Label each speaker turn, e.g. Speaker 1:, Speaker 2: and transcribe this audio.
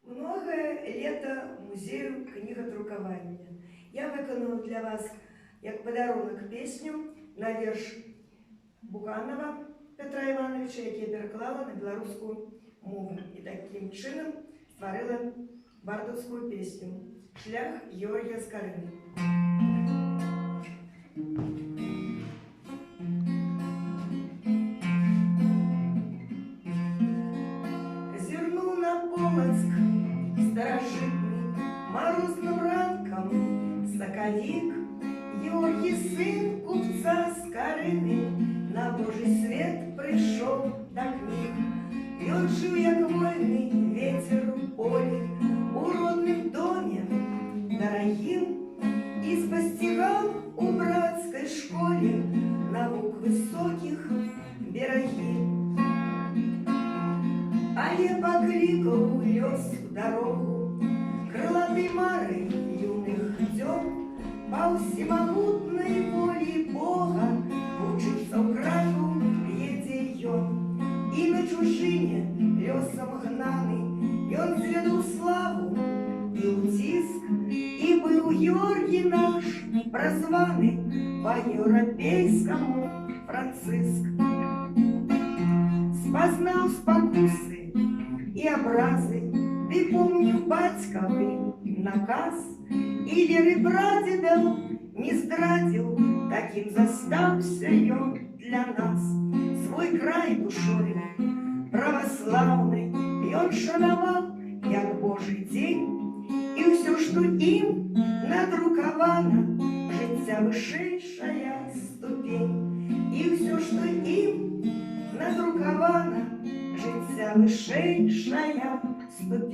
Speaker 1: Многое лето музею кнігадрукавання. Я выканала для вас, як падарунак, песню на верш Буханова Петра Івановича, які я пераклала на беларускую мову. І таким чынам стварила бардаўскую песню «Шлях Георгія Скарыны». Зірнуў на Полацк старажытны морозным ранкам сакавік, Георгий, сын купца Скарыны, на Божий свет пришел до книг. И он жил, як вольный ветер в поле, у родным доме дорогим, и спостигал у братской школе наук высоких береги. Але покликал лес в дорогу крылатой марой юных дём, по всемогутной воле Бога учиться в краю едзе ён. И на чужине лесом гнаны, и он зведал славу и утиск, и был Георгий наш прозваны по-европейскому Франциск. Спознал спокусы и образы, ты помню батьковый наказ, и веры прадедов не здрадил, таким застался ён для нас. Свой край душой православный ён шанавал, як Божий день, и все, что им надруковано, життя вышейшая ступень, и все, что им надруковано, життя вышейшая ступень.